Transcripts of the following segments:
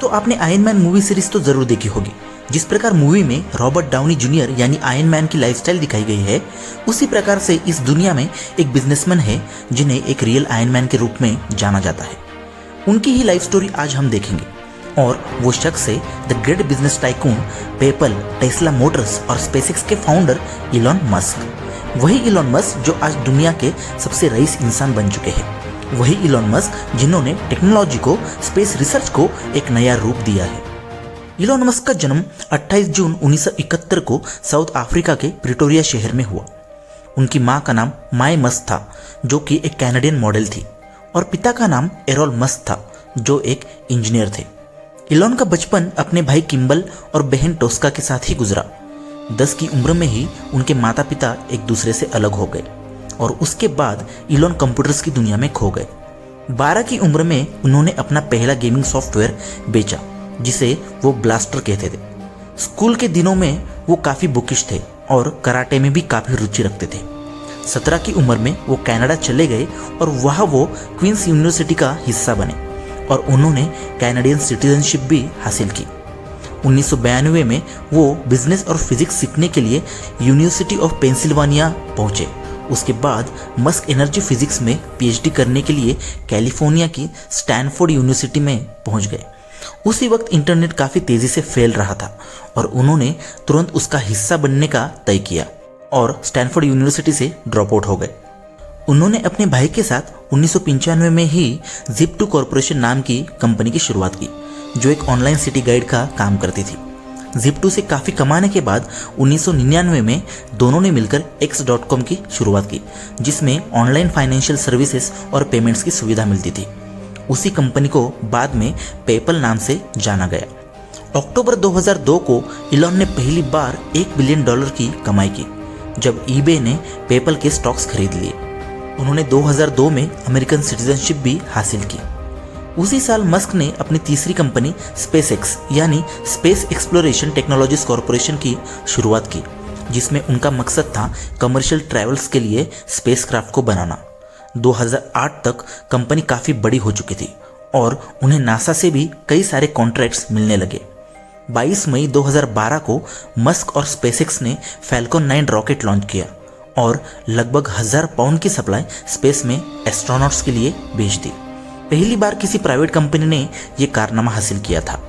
दोस्तों, आपने iron man movie series तो जरूर देखी होगी। जिस प्रकार मूवी में रॉबर्ट डाउनी जूनियर यानी आयरन मैन की लाइफस्टाइल दिखाई गई है, उसी प्रकार से इस दुनिया में एक बिजनेसमैन है जिन्हें एक रियल आयरन मैन के रूप में जाना जाता है। उनकी ही लाइफ स्टोरी आज हम देखेंगे और वो शख्स है the great business tycoon, PayPal, Tesla Motors और स्पेसएक्स के फाउंडर इलॉन मस्क। वही इलॉन मस्क जो आज दुनिया के सबसे रईस इंसान बन चुके हैं। वही इलॉन मस्क जिन्होंने टेक्नोलॉजी को, स्पेस रिसर्च को एक नया रूप दिया है। इलॉन मस्क का जन्म 28 जून 1971 को साउथ अफ्रीका के प्रिटोरिया शहर में हुआ। उनकी मां का नाम माय मस्क था, जो कि एक कैनेडियन मॉडल थी, और पिता का नाम एरोल मस्क था, जो एक इंजीनियर थे। इलॉन का बचपन अपने भाई किम्बल और बहन टोस्का के साथ ही गुजरा। 10 की उम्र में ही उनके माता पिता एक दूसरे से अलग हो गए और उसके बाद इलॉन कंप्यूटर्स की दुनिया में खो गए। 12 की उम्र में उन्होंने अपना पहला गेमिंग सॉफ्टवेयर बेचा, जिसे वो ब्लास्टर कहते थे। स्कूल के दिनों में वो काफ़ी बुकिश थे और कराटे में भी काफ़ी रुचि रखते थे। 17 की उम्र में वो कनाडा चले गए और वहाँ वो क्वींस यूनिवर्सिटी का हिस्सा बने और उन्होंने कैनेडियन सिटीजनशिप भी हासिल की। 1992 में वो बिजनेस और फिजिक्स सीखने के लिए यूनिवर्सिटी ऑफ पेंसिल्वानिया पहुंचे। उसके बाद मस्क एनर्जी फिजिक्स में पीएचडी करने के लिए कैलिफोर्निया की स्टैनफोर्ड यूनिवर्सिटी में पहुंच गए। उसी वक्त इंटरनेट काफ़ी तेज़ी से फैल रहा था और उन्होंने तुरंत उसका हिस्सा बनने का तय किया और स्टैनफोर्ड यूनिवर्सिटी से ड्रॉप आउट हो गए। उन्होंने अपने भाई के साथ 1995 में ही Zip2 कॉरपोरेशन नाम की कंपनी की शुरुआत की, जो एक ऑनलाइन सिटी गाइड का काम करती थी। Zip2 से काफ़ी कमाने के बाद 1999 में दोनों ने मिलकर X.com की शुरुआत की, जिसमें ऑनलाइन फाइनेंशियल सर्विसेज और पेमेंट्स की सुविधा मिलती थी। उसी कंपनी को बाद में पेपल नाम से जाना गया। अक्टूबर 2002 को इलॉन ने पहली बार $1 बिलियन की कमाई की, जब ईबे ने पेपल के स्टॉक्स खरीद लिए। उन्होंने 2002 में अमेरिकन सिटीजनशिप भी हासिल की। उसी साल मस्क ने अपनी तीसरी कंपनी स्पेसएक्स यानी स्पेस एक्सप्लोरेशन टेक्नोलॉजीज कॉरपोरेशन की शुरुआत की, जिसमें उनका मकसद था कमर्शियल ट्रैवल्स के लिए स्पेसक्राफ्ट को बनाना। 2008 तक कंपनी काफ़ी बड़ी हो चुकी थी और उन्हें नासा से भी कई सारे कॉन्ट्रैक्ट्स मिलने लगे। 22 मई 2012 को मस्क और स्पेसएक्स ने फैल्कन 9 रॉकेट लॉन्च किया और लगभग 1000 पाउंड की सप्लाई स्पेस में एस्ट्रोनॉट्स के लिए भेज दी। पहली बार किसी प्राइवेट कंपनी ने यह कारनामा हासिल किया था।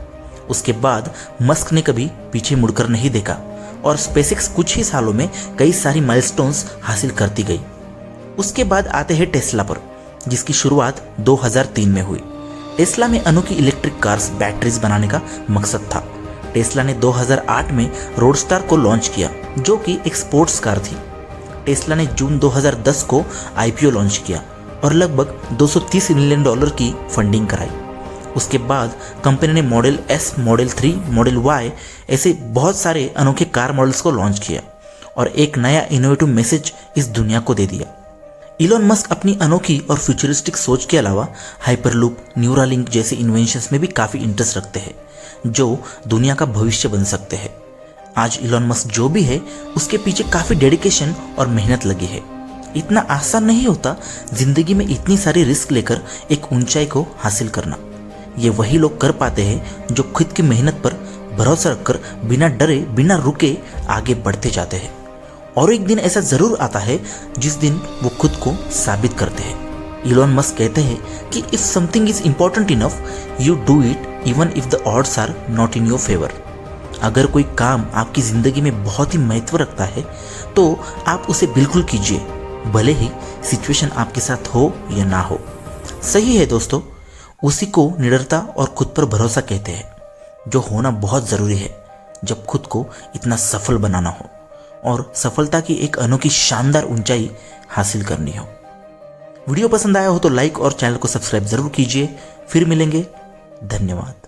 उसके बाद मस्क ने कभी पीछे मुड़कर नहीं देखा और स्पेसएक्स कुछ ही सालों में कई सारी माइलस्टोन्स हासिल करती गई। उसके बाद आते हैं टेस्ला पर, जिसकी शुरुआत 2003 में हुई। टेस्ला में अनोखी इलेक्ट्रिक कार्स, बैटरीज बनाने का मकसद था। टेस्ला ने 2008 में रोडस्टार को लॉन्च किया, जो कि एक स्पोर्ट्स कार थी। टेस्ला ने जून 2010 को आईपीओ लॉन्च किया और लगभग $230 मिलियन की फंडिंग कराई। उसके बाद कंपनी ने model S, model 3, model Y ऐसे बहुत सारे अनोखे कार मॉडल्स को लॉन्च किया और एक नया इनोवेटिव मैसेज इस दुनिया को दे दिया। इलॉन मस्क अपनी अनोखी और फ्यूचरिस्टिक सोच के अलावा हाइपरलूप, न्यूरालिंक जैसे इन्वेंशंस में भी काफ़ी इंटरेस्ट रखते हैं, जो दुनिया का भविष्य बन सकते हैं। आज इलॉन मस्क जो भी है, उसके पीछे काफ़ी डेडिकेशन और मेहनत लगी है। इतना आसान नहीं होता जिंदगी में इतनी सारी रिस्क लेकर एक ऊंचाई को हासिल करना। ये वही लोग कर पाते हैं जो खुद की मेहनत पर भरोसा रखकर बिना डरे, बिना रुके आगे बढ़ते जाते हैं। और एक दिन ऐसा जरूर आता है जिस दिन वो खुद को साबित करते हैं। इलॉन मस्क कहते हैं कि if something is important enough you do it even if the odds are not in your favour. अगर कोई काम आपकी जिंदगी में बहुत ही महत्व रखता है तो आप उसे बिल्कुल कीजिए, भले ही सिचुएशन आपके साथ हो या ना हो। सही है दोस्तों, उसी को निडरता और खुद पर भरोसा कहते हैं, जो होना बहुत ज़रूरी है जब खुद को इतना सफल बनाना हो और सफलता की एक अनोखी शानदार ऊंचाई हासिल करनी हो। वीडियो पसंद आया हो तो लाइक और चैनल को सब्सक्राइब जरूर कीजिए। फिर मिलेंगे, धन्यवाद।